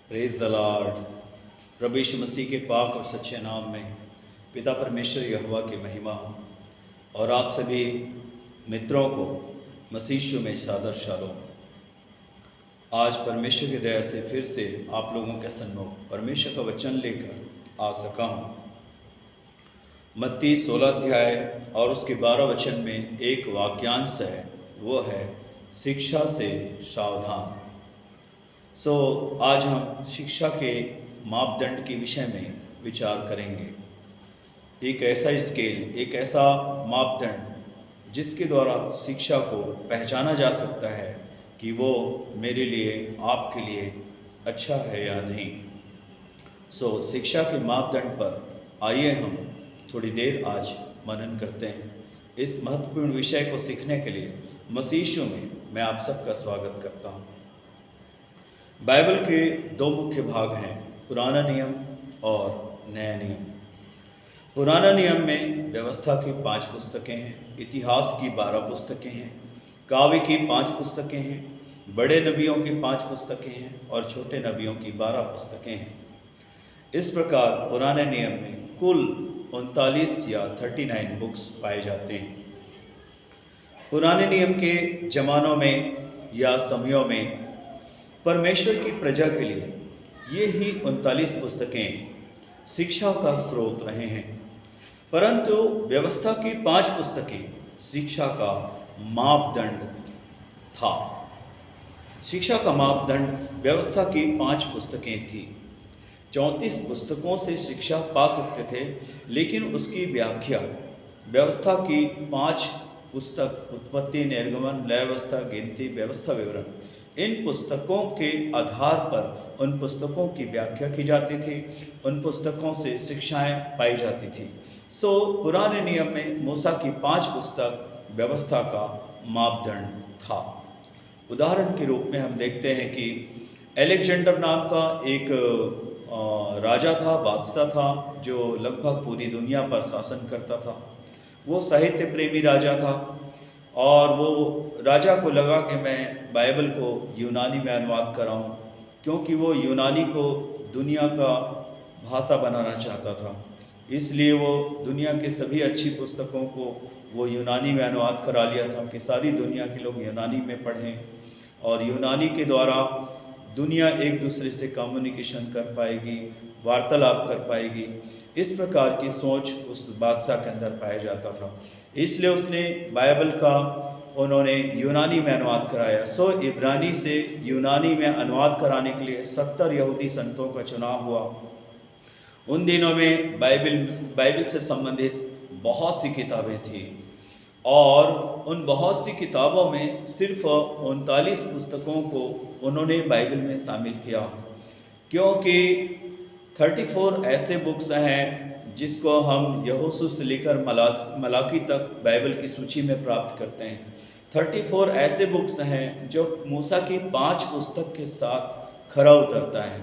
Praise the Lord. प्रभु यीशु मसीह के पाक और सच्चे नाम में पिता परमेश्वर यहोवा की महिमा और आप सभी मित्रों को मसीह यीशु में सादर शालोम। आज परमेश्वर की दया से फिर से आप लोगों के सन्मुख परमेश्वर का वचन लेकर आ सका हूँ। मत्ती 16 अध्याय और उसके 12 वचन में एक वाक्यांश है, वो है शिक्षा से सावधान। आज हम शिक्षा के मापदंड के विषय में विचार करेंगे। एक ऐसा स्केल, एक ऐसा मापदंड जिसके द्वारा शिक्षा को पहचाना जा सकता है कि वो मेरे लिए, आपके लिए अच्छा है या नहीं। शिक्षा के मापदंड पर आइए हम थोड़ी देर आज मनन करते हैं। इस महत्वपूर्ण विषय को सीखने के लिए मसीह यीशु में मैं आप सबका स्वागत करता हूँ। बाइबल के दो मुख्य भाग हैं, पुराना नियम और नया नियम। पुराना नियम में व्यवस्था की 5 पुस्तकें हैं, इतिहास की 12 पुस्तकें हैं, काव्य की 5 पुस्तकें हैं, बड़े नबियों की 5 पुस्तकें हैं और छोटे नबियों की 12 पुस्तकें हैं। इस प्रकार पुराने नियम में कुल 39 या 39 बुक्स पाए जाते हैं। पुराने नियम के ज़मानों में या समयों में परमेश्वर की प्रजा के लिए ये ही 39 पुस्तकें शिक्षा का स्रोत रहे हैं, परंतु व्यवस्था की 5 पुस्तकें शिक्षा का मापदंड था। शिक्षा का मापदंड व्यवस्था की 5 पुस्तकें थी। 34 पुस्तकों से शिक्षा पा सकते थे, लेकिन उसकी व्याख्या व्यवस्था की 5 पुस्तक, उत्पत्ति, निर्गमन, लय व्यवस्था, गिनती, व्यवस्था विवरण, इन पुस्तकों के आधार पर उन पुस्तकों की व्याख्या की जाती थी, उन पुस्तकों से शिक्षाएं पाई जाती थी। पुराने नियम में मूसा की 5 पुस्तक व्यवस्था का मापदंड था। उदाहरण के रूप में हम देखते हैं कि अलेक्जेंडर नाम का एक राजा था, बादशाह था, जो लगभग पूरी दुनिया पर शासन करता था। वो साहित्य प्रेमी राजा था और वो राजा को लगा कि मैं बाइबल को यूनानी में अनुवाद कराऊं, क्योंकि वो यूनानी को दुनिया का भाषा बनाना चाहता था। इसलिए वो दुनिया के सभी अच्छी पुस्तकों को वो यूनानी में अनुवाद करा लिया था कि सारी दुनिया के लोग यूनानी में पढ़ें और यूनानी के द्वारा दुनिया एक दूसरे से कम्युनिकेशन कर पाएगी, वार्तालाप कर पाएगी। इस प्रकार की सोच उस बादशाह के अंदर पाया जाता था। इसलिए उसने बाइबल का उन्होंने यूनानी में अनुवाद कराया। इब्रानी से यूनानी में अनुवाद कराने के लिए 70 यहूदी संतों का चुनाव हुआ। उन दिनों में बाइबल से संबंधित बहुत सी किताबें थी और उन बहुत सी किताबों में सिर्फ 39 पुस्तकों को उन्होंने बाइबल में शामिल किया, क्योंकि 34 ऐसे बुक्स हैं जिसको हम यहोशू से लेकर मलाकी तक बाइबल की सूची में प्राप्त करते हैं। 34 ऐसे बुक्स हैं जो मूसा की 5 पुस्तक के साथ खरा उतरता है।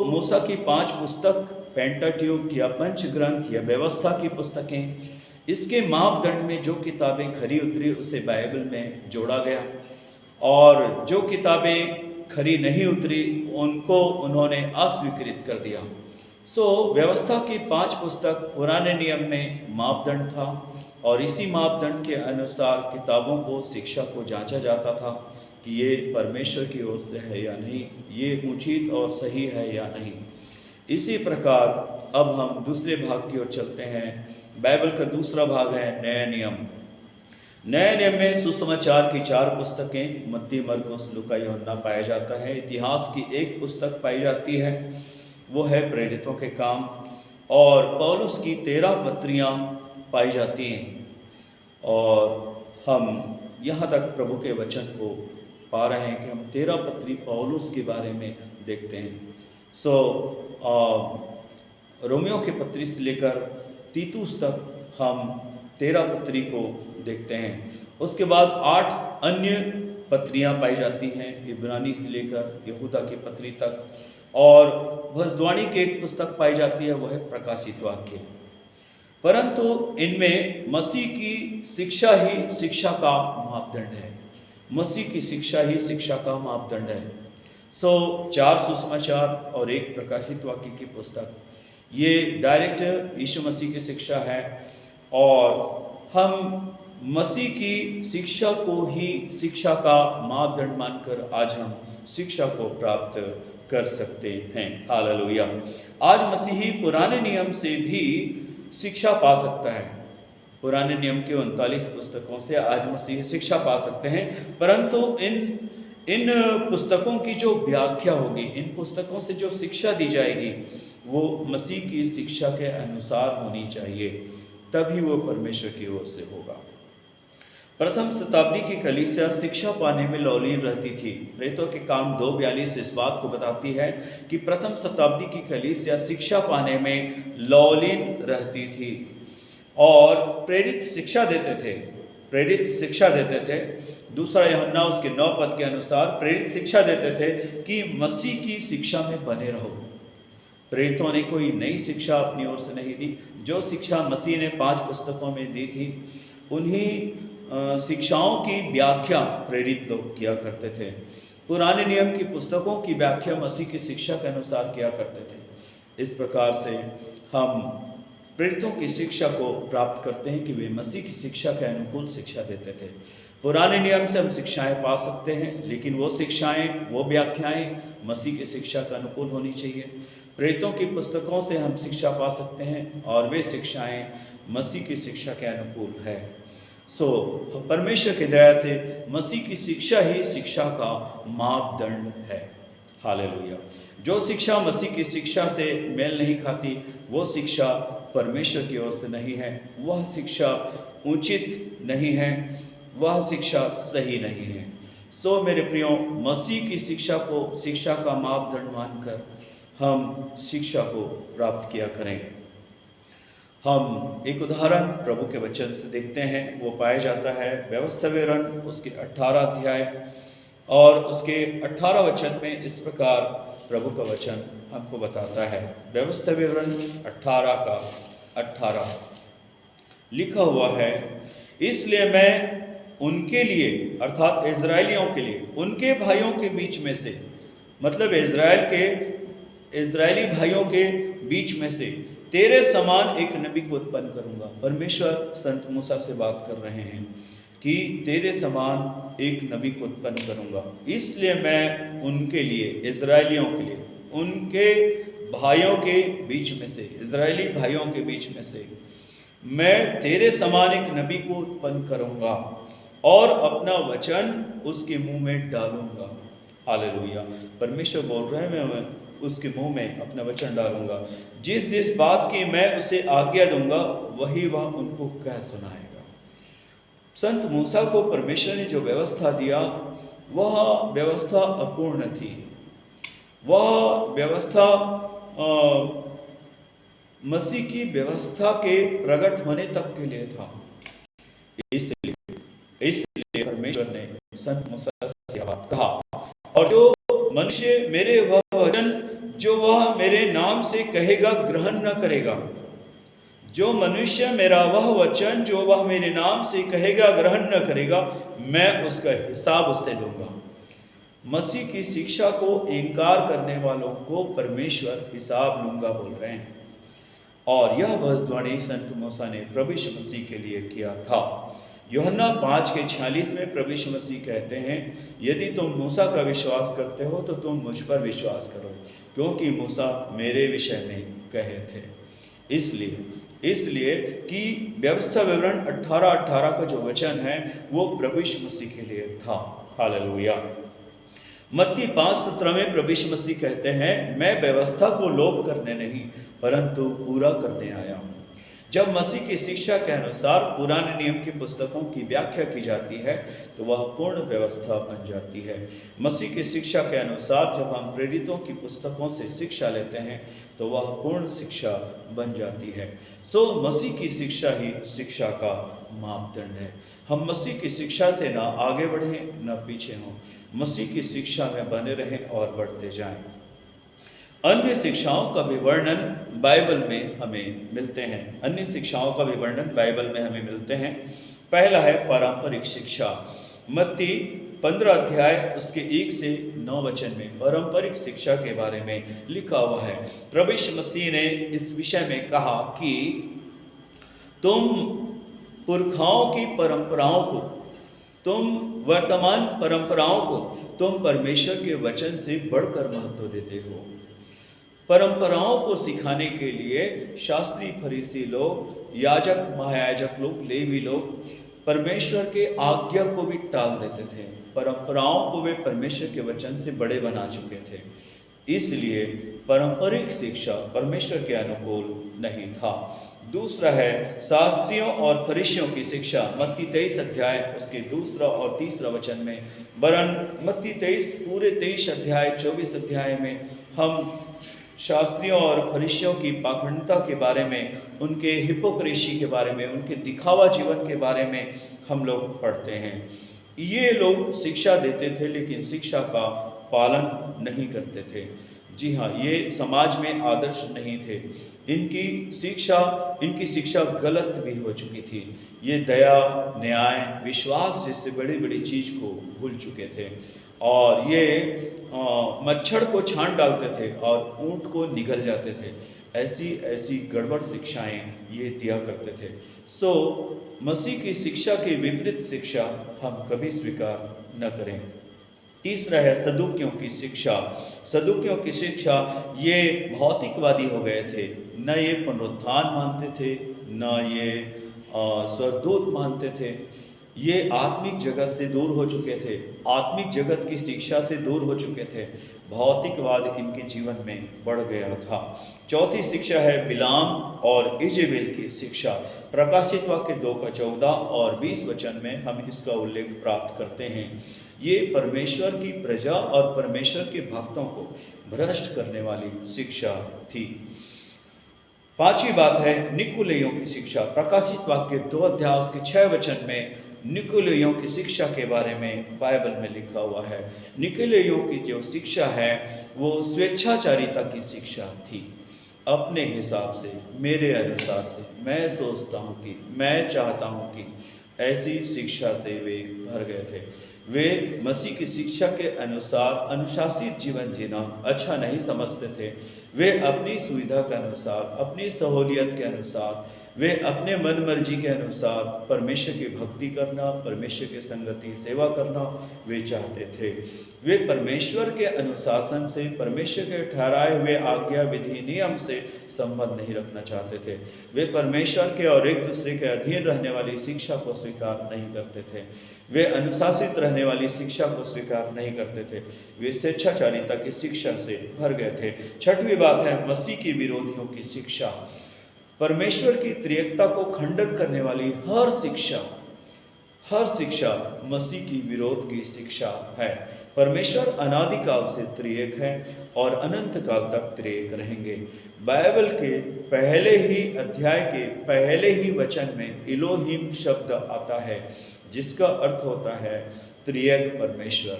मूसा की 5 पुस्तक, पेंटाट्यूक या पंच ग्रंथ या व्यवस्था की पुस्तकें, इसके मापदंड में जो किताबें खरी उतरी उसे बाइबल में जोड़ा गया, और जो किताबें खरी नहीं उतरी उनको उन्होंने अस्वीकृत कर दिया। व्यवस्था की 5 पुस्तक पुराने नियम में मापदंड था और इसी मापदंड के अनुसार किताबों को, शिक्षा को जांचा जाता था कि ये परमेश्वर की ओर से है या नहीं, ये उचित और सही है या नहीं। इसी प्रकार अब हम दूसरे भाग की ओर चलते हैं। बाइबल का दूसरा भाग है नया नियम। नए नियम में सुसमाचार की 4 पुस्तकें, मत्ती, मरकुस, लूका, यूहन्ना पाया जाता है। इतिहास की 1 पुस्तक पाई जाती है, वो है प्रेरितों के काम, और पौलुस की 13 पत्रियाँ पाई जाती हैं। और हम यहाँ तक प्रभु के वचन को पा रहे हैं कि हम 13 पत्री पौलुस के बारे में देखते हैं। रोमियो के पत्री से लेकर तीतुस तक हम 13 पत्री को देखते हैं। उसके बाद 8 अन्य पत्रियां पाई जाती हैं, इब्रानी से लेकर यहूदा की पत्री तक, और भविष्यवाणी की 1 पुस्तक पाई जाती है, वह है प्रकाशित वाक्य। परंतु इनमें मसीह की शिक्षा ही शिक्षा का मापदंड है। मसीह की शिक्षा ही शिक्षा का मापदंड है। चार सुसमाचार और एक प्रकाशित वाक्य की पुस्तक, ये डायरेक्ट यीशु मसीह की शिक्षा है और हम मसीह की शिक्षा को ही शिक्षा का मापदंड मानकर आज हम शिक्षा को प्राप्त कर सकते हैं। हालेलुया। आज मसीही पुराने नियम से भी शिक्षा पा सकता है। पुराने नियम के 39 पुस्तकों से आज मसीही शिक्षा पा सकते हैं, परंतु इन पुस्तकों की जो व्याख्या होगी, इन पुस्तकों से जो शिक्षा दी जाएगी, वो मसीह की शिक्षा के अनुसार होनी चाहिए, तभी वो परमेश्वर की ओर से होगा। प्रथम शताब्दी की कलीसिया शिक्षा पाने में लौलीन रहती थी। प्रेरितों के काम 2:42 इस बात को बताती है कि प्रथम शताब्दी की कलीसिया शिक्षा पाने में लौलीन रहती थी और प्रेरित शिक्षा देते थे। दूसरा यूहन्ना उसके 9 पद के अनुसार प्रेरित शिक्षा देते थे कि मसीह की शिक्षा में बने रहो। प्रेरितों ने कोई नई शिक्षा अपनी ओर से नहीं दी। जो शिक्षा मसीह ने 5 पुस्तकों में दी थी, उन्हीं शिक्षाओं की व्याख्या प्रेरित लोग किया करते थे। पुराने नियम की पुस्तकों की व्याख्या मसीह की शिक्षा के अनुसार किया करते थे। इस प्रकार से हम प्रेरितों की शिक्षा को प्राप्त करते हैं कि वे मसीह की शिक्षा के अनुकूल शिक्षा देते थे। पुराने नियम से हम शिक्षाएं पा सकते हैं, लेकिन वो शिक्षाएं, वो व्याख्याएं मसीह की शिक्षा के अनुकूल होनी चाहिए। प्रेरितों की पुस्तकों से हम शिक्षा पा सकते हैं और वे शिक्षाएं मसीह की शिक्षा के अनुकूल है। परमेश्वर की दया से मसीह की शिक्षा ही शिक्षा का मापदंड है। हालेलुया। जो शिक्षा मसीह की शिक्षा से मेल नहीं खाती, वो शिक्षा परमेश्वर की ओर से नहीं है, वह शिक्षा उचित नहीं है, वह शिक्षा सही नहीं है। मेरे प्रियो, मसीह की शिक्षा को शिक्षा का मापदंड मानकर हम शिक्षा को प्राप्त किया करें। हम एक उदाहरण प्रभु के वचन से देखते हैं। वो पाया जाता है व्यवस्था विवरण उसके 18 अध्याय और उसके 18 वचन में इस प्रकार प्रभु का वचन हमको बताता है। व्यवस्था विवरण 18 का 18 लिखा हुआ है, इसलिए मैं उनके लिए, अर्थात इजरायलियों के लिए, उनके भाइयों के बीच में से, मतलब इजरायली भाइयों के बीच में से तेरे समान एक नबी को उत्पन्न करूंगा। परमेश्वर संत मूसा से बात कर रहे हैं कि तेरे समान एक नबी को उत्पन्न करूंगा, इसलिए मैं उनके लिए, इजरायलियों के लिए, उनके भाइयों के बीच में से, इजरायली भाइयों के बीच में से मैं तेरे समान एक नबी को उत्पन्न करूंगा और अपना वचन उसके मुंह में डालूंगा। हालेलुया। परमेश्वर बोल रहे हैं, मैं उसके मुंह में अपना वचन डालूंगा। जिस बात की मैं उसे आज्ञा दूंगा, वही वह उनको कह सुनाएगा। संत मूसा को परमेश्वर ने जो व्यवस्था दिया, वह व्यवस्था अपूर्ण थी। वह व्यवस्था मसीह की व्यवस्था के प्रकट होने तक के लिए था। इसलिए परमेश्वर ने संत मूसा से बात कहा, और जो मनुष्य मेरे वह वचन जो वह मेरे नाम से कहेगा ग्रहण न करेगा, जो मनुष्य मेरा वह वचन जो वह मेरे नाम से कहेगा ग्रहण न करेगा, मैं उसका हिसाब उससे लूंगा। मसीह की शिक्षा को इनकार करने वालों को परमेश्वर हिसाब लूंगा बोल रहे हैं। और यह भविष्यवाणी संत मूसा ने प्रभु यीशु मसीह के लिए किया था। यूहन्ना 5:46 में प्रभु यीशु मसीह कहते हैं, यदि तुम मूसा का विश्वास करते हो तो तुम मुझ पर विश्वास करो, क्योंकि मूसा मेरे विषय में कहे थे। इसलिए कि व्यवस्था विवरण 18:18 का जो वचन है वो प्रभु यीशु मसीह के लिए था। हालेलुया। मत्ती 5:17 में प्रभु यीशु मसीह कहते हैं, मैं व्यवस्था को लोप करने नहीं परंतु पूरा करने आया हूँ। जब मसीह की शिक्षा के अनुसार पुराने नियम की पुस्तकों की व्याख्या की जाती है तो वह पूर्ण व्यवस्था बन जाती है। मसीह की शिक्षा के अनुसार जब हम प्रेरितों की पुस्तकों से शिक्षा लेते हैं तो वह पूर्ण शिक्षा बन जाती है। मसीह की शिक्षा ही शिक्षा का मापदंड है। हम मसीह की शिक्षा से ना आगे बढ़ें न पीछे हों, मसीह की शिक्षा में बने रहें और बढ़ते जाएं। अन्य शिक्षाओं का भी वर्णन बाइबल में हमें मिलते हैं। अन्य शिक्षाओं का भी वर्णन बाइबल में हमें मिलते हैं। पहला है पारंपरिक शिक्षा। मत्ती 15 अध्याय उसके 1 से 9 वचन में पारंपरिक शिक्षा के बारे में लिखा हुआ है। प्रभु यीशु मसीह ने इस विषय में कहा कि तुम पुरखाओं की परंपराओं को, तुम वर्तमान परंपराओं को तुम परमेश्वर के वचन से बढ़कर महत्व देते हो। परंपराओं को सिखाने के लिए शास्त्री फरीसी लोग, याजक महायाजक लोग, लेवी लोग परमेश्वर के आज्ञा को भी टाल देते थे। परंपराओं को वे परमेश्वर के वचन से बड़े बना चुके थे। इसलिए पारंपरिक शिक्षा परमेश्वर के अनुकूल नहीं था। दूसरा है शास्त्रियों और फरीसियों की शिक्षा। मत्ती 23 अध्याय उसके 2 और 3 वचन में, वरन मत्ती 23 पूरे 23 अध्याय 24 अध्याय में हम शास्त्रियों और फरीसियों की पाखंडता के बारे में, उनके हिपोक्रेसी के बारे में, उनके दिखावा जीवन के बारे में हम लोग पढ़ते हैं। ये लोग शिक्षा देते थे लेकिन शिक्षा का पालन नहीं करते थे। जी हाँ, ये समाज में आदर्श नहीं थे। इनकी शिक्षा गलत भी हो चुकी थी। ये दया, न्याय, विश्वास जैसे बड़ी बड़ी चीज़ को भूल चुके थे और ये मच्छर को छान डालते थे और ऊंट को निगल जाते थे। ऐसी गड़बड़ शिक्षाएं ये दिया करते थे। सो मसीह की शिक्षा के विपरीत शिक्षा हम कभी स्वीकार न करें। तीसरा है सदुकियों की शिक्षा। सदुकियों की शिक्षा ये भौतिकवादी हो गए थे। न ये पुनरुत्थान मानते थे, न ये स्वर्गदूत मानते थे। ये आत्मिक जगत से दूर हो चुके थे, आत्मिक जगत की शिक्षा से दूर हो चुके थे। भौतिकवाद इनके जीवन में बढ़ गया था। चौथी शिक्षा है बिलाम और इजेबेल की शिक्षा। प्रकाशित वाक्य 2:14 और 20 वचन में हम इसका उल्लेख प्राप्त करते हैं। ये परमेश्वर की प्रजा और परमेश्वर के भक्तों को भ्रष्ट करने वाली शिक्षा थी। पांचवी बात है निकुलइयों की शिक्षा। प्रकाशित वाक्य 2 अध्याय उसके 6 वचन में निकुलइयों की शिक्षा के बारे में बाइबल में लिखा हुआ है। निकुलइयों की जो शिक्षा है वो स्वेच्छाचारिता की शिक्षा थी। अपने हिसाब से, मेरे अनुसार से, मैं सोचता हूँ कि, मैं चाहता हूँ कि, ऐसी शिक्षा से वे भर गए थे। वे मसीह की शिक्षा के अनुसार अनुशासित जीवन जीना अच्छा नहीं समझते थे। वे अपनी सुविधा के अनुसार, अपनी सहूलियत के अनुसार, वे अपने मन मर्जी के अनुसार परमेश्वर की भक्ति करना, परमेश्वर की संगति सेवा करना वे चाहते थे। वे परमेश्वर के अनुशासन से, परमेश्वर के ठहराए हुए आज्ञा विधि नियम से संबंध नहीं रखना चाहते थे। वे परमेश्वर के और एक दूसरे के अधीन रहने वाली शिक्षा को स्वीकार नहीं करते थे। वे अनुशासित रहने वाली शिक्षा को स्वीकार नहीं करते थे। वे स्वेच्छाचारिता की शिक्षा से भर गए थे। छठवीं बात है मसीह के विरोधियों की शिक्षा। परमेश्वर की त्रिएकता को खंडन करने वाली हर शिक्षा मसीह की विरोध की शिक्षा है। परमेश्वर अनादिकाल से त्रिएक है और अनंत काल तक त्रिएक रहेंगे। बाइबल के पहले ही अध्याय के पहले ही वचन में इलोहिम शब्द आता है, जिसका अर्थ होता है त्रिएक परमेश्वर।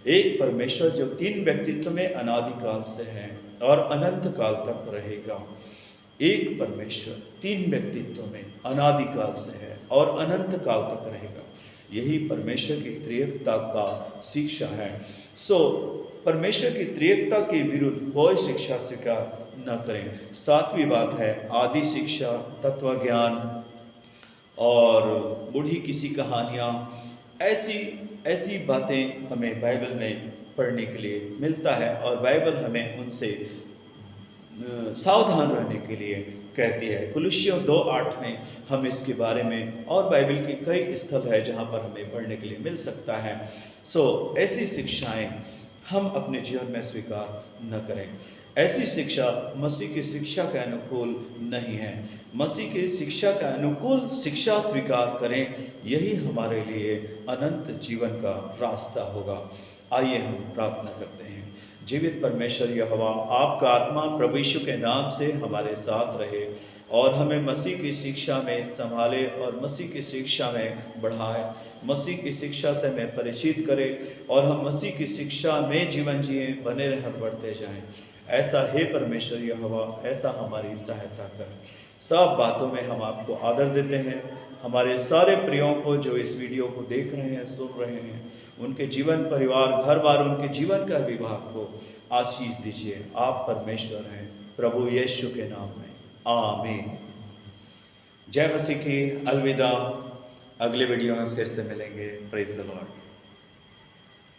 एक परमेश्वर जो 3 व्यक्तित्व में अनादिकाल से है और अनंत काल तक रहेगा। एक परमेश्वर 3 व्यक्तित्व में अनादिकाल से है और अनंत काल तक रहेगा। यही परमेश्वर की त्रिएकता का शिक्षा है। सो परमेश्वर की त्रिएकता के विरुद्ध कोई शिक्षा स्वीकार न करें। 7वीं बात है आदि शिक्षा, तत्व ज्ञान और बूढ़ी किसी कहानियाँ, ऐसी बातें हमें बाइबल में पढ़ने के लिए मिलता है और बाइबल हमें उनसे सावधान रहने के लिए कहती है। कुलुस्सियों 2:8 में हम इसके बारे में और बाइबल के कई स्थल है जहाँ पर हमें पढ़ने के लिए मिल सकता है। सो ऐसी शिक्षाएं हम अपने जीवन में स्वीकार न करें। ऐसी शिक्षा मसीह की शिक्षा के अनुकूल नहीं है। मसीह की शिक्षा के अनुकूल शिक्षा स्वीकार करें, यही हमारे लिए अनंत जीवन का रास्ता होगा। आइए हम प्रार्थना करते हैं। जीवित परमेश्वर यहोवा, आपका आत्मा प्रभु यीशु के नाम से हमारे साथ रहे और हमें मसीह की शिक्षा में संभाले और मसीह की शिक्षा में बढ़ाए। मसीह की शिक्षा से हमें परिचित करे और हम मसीह की शिक्षा में जीवन जिए, बने रहें, बढ़ते जाएं। ऐसा हे परमेश्वर यहोवा, ऐसा हमारी सहायता कर। सब बातों में हम आपको आदर देते हैं, हमारे सारे प्रियों को जो इस वीडियो को देख रहे हैं, सुन रहे हैं, उनके जीवन, परिवार, घर बार, उनके जीवन का विभाग को आशीष दीजिए। आप परमेश्वर हैं, प्रभु यीशु के नाम में आमीन। जय मसीह की। अलविदा। अगले वीडियो में फिर से मिलेंगे। Praise the Lord.